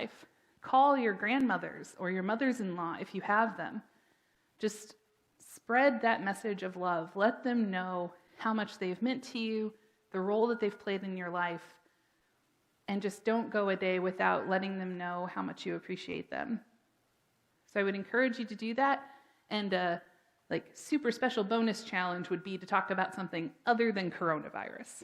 life. Call your grandmothers or your mothers-in-law if you have them. Just spread that message of love. Let them know how much they've meant to you, the role that they've played in your life, and just don't go a day without letting them know how much you appreciate them. So I would encourage you to do that, and a super special bonus challenge would be to talk about something other than coronavirus.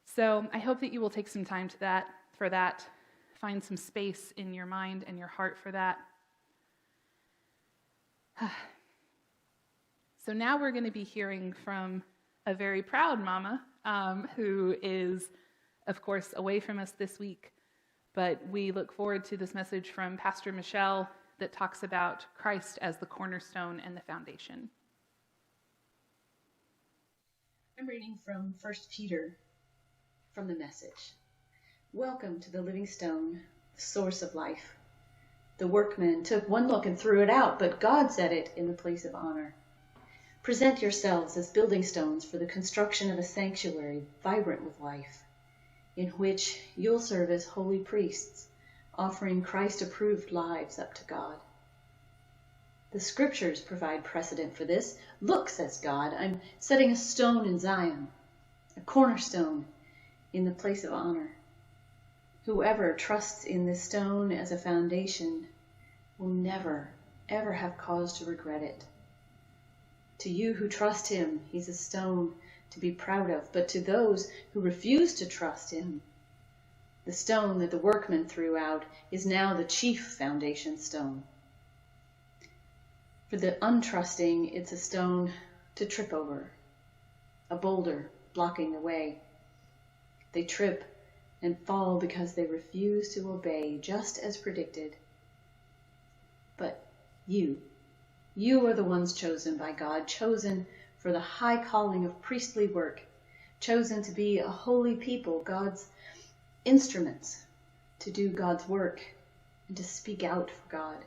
So I hope that you will take some time for that, find some space in your mind and your heart for that. So now we're going to be hearing from a very proud mama who is, of course, away from us this week. But we look forward to this message from Pastor Michelle that talks about Christ as the cornerstone and the foundation. I'm reading from 1 Peter from the Message. Welcome to the living stone, the source of life. The workman took one look and threw it out, but God set it in the place of honor. Present yourselves as building stones for the construction of a sanctuary vibrant with life, in which you'll serve as holy priests, offering Christ-approved lives up to God. The scriptures provide precedent for this. Look, says God, I'm setting a stone in Zion, a cornerstone in the place of honor. Whoever trusts in this stone as a foundation will never, ever have cause to regret it. To you who trust him, he's a stone to be proud of. But to those who refuse to trust him, the stone that the workman threw out is now the chief foundation stone. For the untrusting, it's a stone to trip over, a boulder blocking the way. They trip and fall because they refuse to obey, just as predicted. But you are the ones chosen by God, chosen for the high calling of priestly work, chosen to be a holy people, God's instruments, to do God's work and to speak out for God,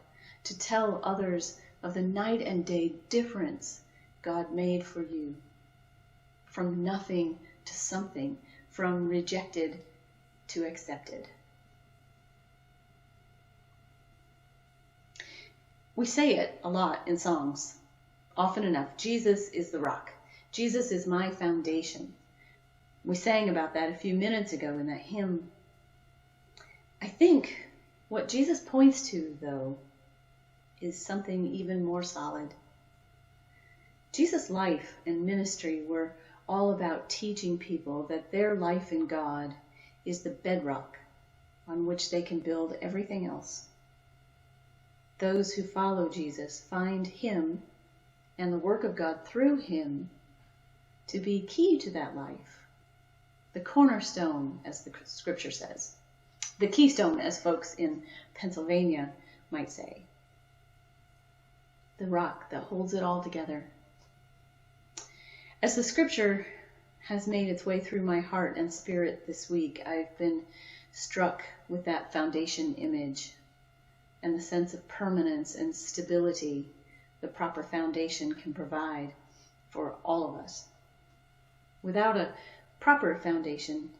to tell others of the night and day difference God made for you. From nothing to something, from rejected to accepted. We say it a lot in songs, often enough. Jesus is the rock. Jesus is my foundation. We sang about that a few minutes ago in that hymn. I think what Jesus points to, though, is something even more solid. Jesus' life and ministry were all about teaching people that their life in God is the bedrock on which they can build everything else. Those who follow Jesus find him and the work of God through him to be key to that life. The cornerstone, as the scripture says. The keystone, as folks in Pennsylvania might say. The rock that holds it all together. As the scripture has made its way through my heart and spirit this week, I've been struck with that foundation image and the sense of permanence and stability the proper foundation can provide for all of us. Without a proper foundation,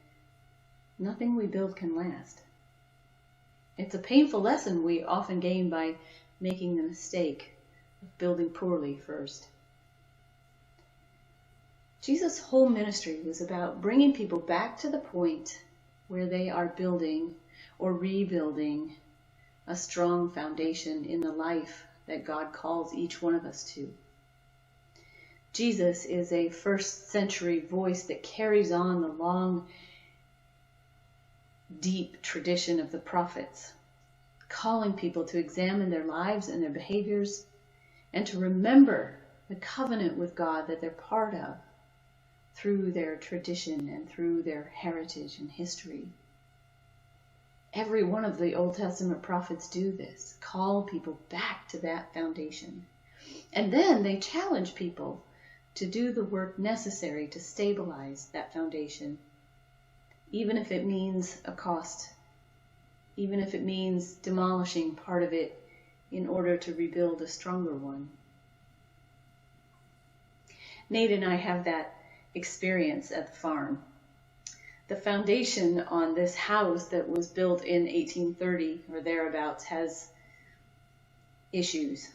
nothing we build can last. It's a painful lesson we often gain by making the mistake of building poorly first. Jesus' whole ministry was about bringing people back to the point where they are building or rebuilding a strong foundation in the life that God calls each one of us to. Jesus is a first century voice that carries on the long, deep tradition of the prophets, calling people to examine their lives and their behaviors and to remember the covenant with God that they're part of through their tradition and through their heritage and history. Every one of the Old Testament prophets do this, call people back to that foundation. And then they challenge people to do the work necessary to stabilize that foundation, even if it means a cost, even if it means demolishing part of it in order to rebuild a stronger one. Nate and I have that experience at the farm. The foundation on this house that was built in 1830 or thereabouts has issues.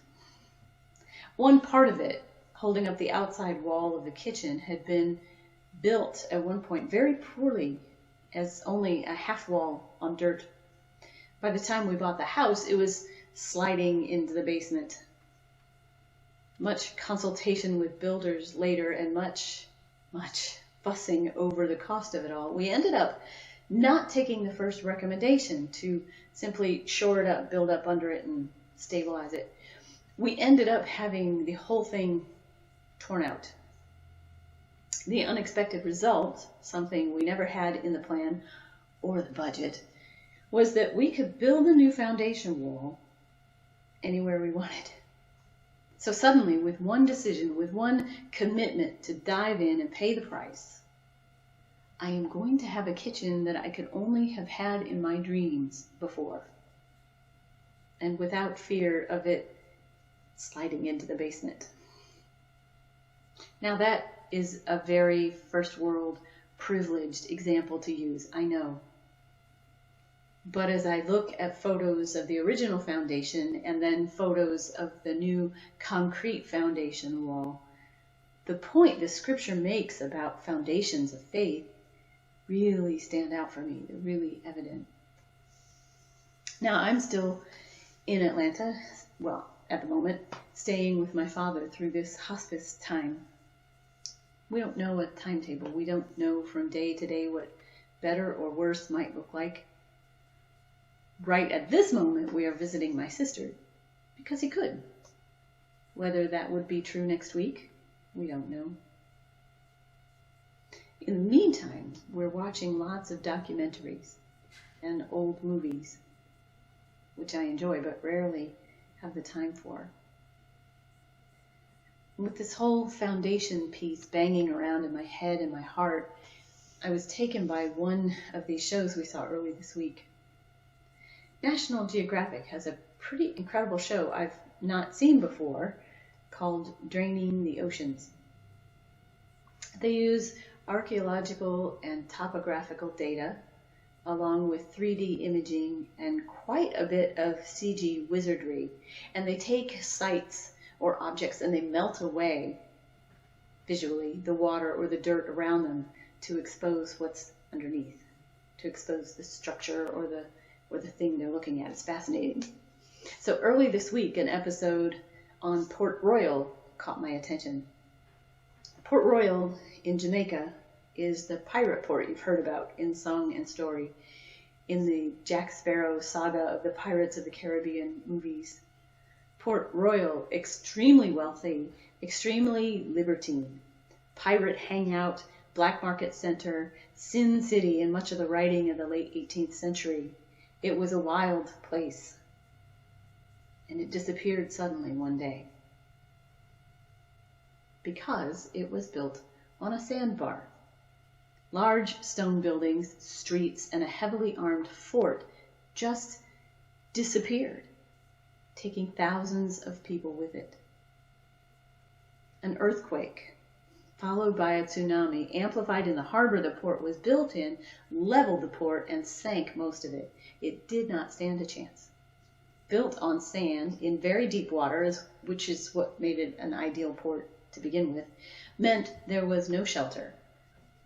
One part of it, holding up the outside wall of the kitchen, had been built at one point very poorly as only a half wall on dirt. By the time we bought the house, it was sliding into the basement. Much consultation with builders later and much fussing over the cost of it all, we ended up not taking the first recommendation to simply shore it up, build up under it, and stabilize it. We ended up having the whole thing torn out. The unexpected result, something we never had in the plan or the budget, was that we could build a new foundation wall anywhere we wanted. So suddenly, with one decision, with one commitment to dive in and pay the price, I am going to have a kitchen that I could only have had in my dreams before, and without fear of it sliding into the basement. Now that is a very first world privileged example to use, I know. But as I look at photos of the original foundation and then photos of the new concrete foundation wall, the point the scripture makes about foundations of faith really stand out for me. They're really evident. Now I'm still in Atlanta, well, at the moment, staying with my father through this hospice time. We don't know a timetable. We don't know from day to day what better or worse might look like. Right at this moment, we are visiting my sister because he could. Whether that would be true next week, we don't know. In the meantime, we're watching lots of documentaries and old movies, which I enjoy but rarely have the time for. With this whole foundation piece banging around in my head and my heart, I was taken by one of these shows we saw early this week. National Geographic has a pretty incredible show I've not seen before called Draining the Oceans. They use archaeological and topographical data along with 3D imaging and quite a bit of CG wizardry, and they take sites or objects and they melt away visually the water or the dirt around them to expose what's underneath, to expose the structure or the thing they're looking at. It's fascinating. So early this week, an episode on Port Royal caught my attention. Port Royal in Jamaica is the pirate port you've heard about in song and story in the Jack Sparrow saga of the Pirates of the Caribbean movies. Port Royal, extremely wealthy, extremely libertine, pirate hangout, black market center, Sin City in much of the writing of the late 18th century. It was a wild place, and it disappeared suddenly one day because it was built on a sandbar. Large stone buildings, streets, and a heavily armed fort just disappeared, taking thousands of people with it. An earthquake, followed by a tsunami, amplified in the harbor the port was built in, leveled the port and sank most of it. It did not stand a chance. Built on sand in very deep water, which is what made it an ideal port to begin with, meant there was no shelter.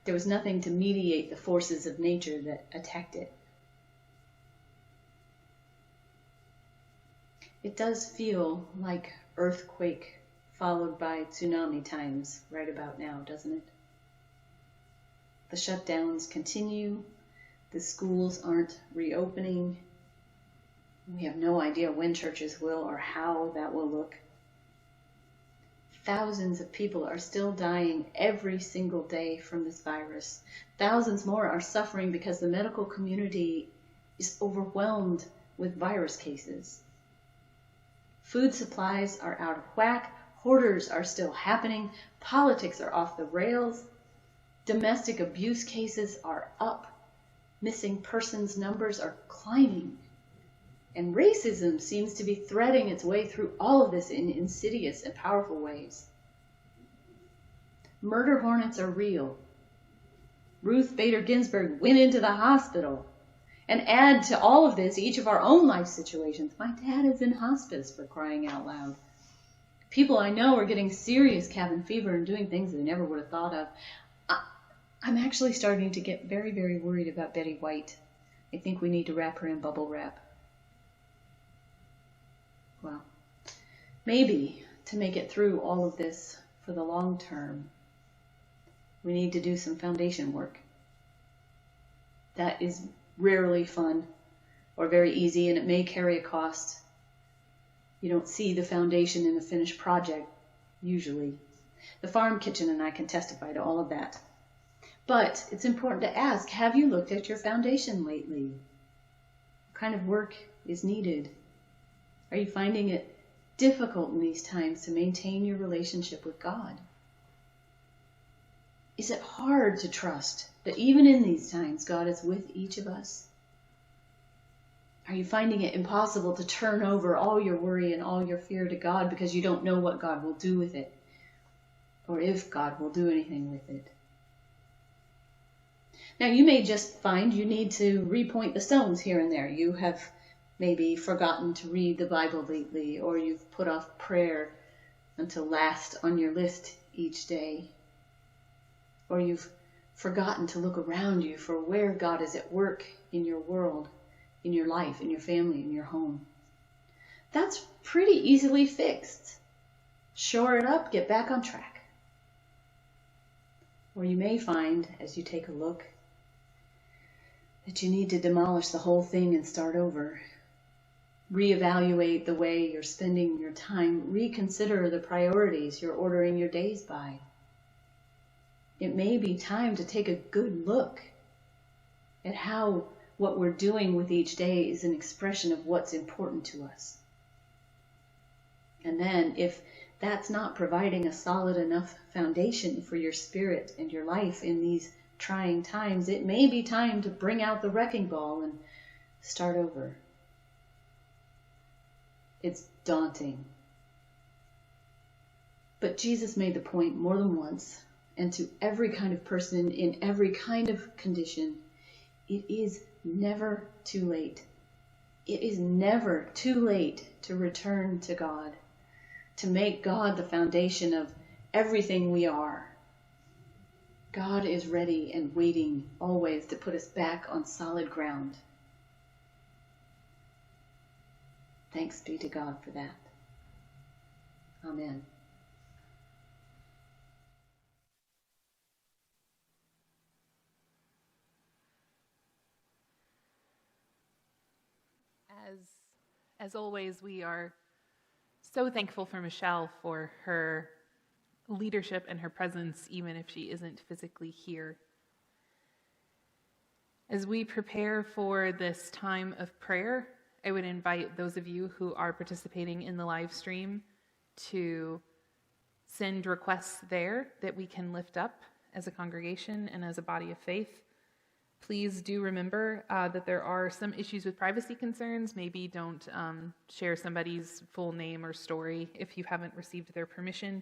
There was nothing to mediate the forces of nature that attacked it. It does feel like earthquake followed by tsunami times right about now, doesn't it? The shutdowns continue. The schools aren't reopening. We have no idea when churches will or how that will look. Thousands of people are still dying every single day from this virus. Thousands more are suffering because the medical community is overwhelmed with virus cases. Food supplies are out of whack. Hoarders are still happening. Politics are off the rails. Domestic abuse cases are up. Missing persons numbers are climbing. And racism seems to be threading its way through all of this in insidious and powerful ways. Murder hornets are real. Ruth Bader Ginsburg went into the hospital. And add to all of this each of our own life situations. My dad is in hospice, for crying out loud. People I know are getting serious cabin fever and doing things they never would have thought of. I'm actually starting to get very, very worried about Betty White. I think we need to wrap her in bubble wrap. Well, maybe to make it through all of this for the long term, we need to do some foundation work. That is rarely fun or very easy, and it may carry a cost. You don't see the foundation in the finished project, usually. The farm kitchen and I can testify to all of that. But it's important to ask, have you looked at your foundation lately? What kind of work is needed? Are you finding it difficult in these times to maintain your relationship with God? Is it hard to trust that even in these times, God is with each of us? Are you finding it impossible to turn over all your worry and all your fear to God because you don't know what God will do with it, or if God will do anything with it? Now, you may just find you need to repoint the stones here and there. You have maybe forgotten to read the Bible lately, or you've put off prayer until last on your list each day. Or you've forgotten to look around you for where God is at work in your world, in your life, in your family, in your home. That's pretty easily fixed. Shore it up, get back on track. Or you may find, as you take a look, that you need to demolish the whole thing and start over. Reevaluate the way you're spending your time. Reconsider the priorities you're ordering your days by. It may be time to take a good look at how what we're doing with each day is an expression of what's important to us. And then, if that's not providing a solid enough foundation for your spirit and your life in these trying times, it may be time to bring out the wrecking ball and start over. It's daunting. But Jesus made the point more than once, and to every kind of person in every kind of condition, it is never too late. It is never too late to return to God, to make God the foundation of everything we are. God is ready and waiting always to put us back on solid ground. Thanks be to God for that. Amen. As always, we are so thankful for Michelle for her leadership and her presence, even if she isn't physically here. As we prepare for this time of prayer, I would invite those of you who are participating in the live stream to send requests there that we can lift up as a congregation and as a body of faith. Please do remember that there are some issues with privacy concerns. Maybe don't share somebody's full name or story if you haven't received their permission.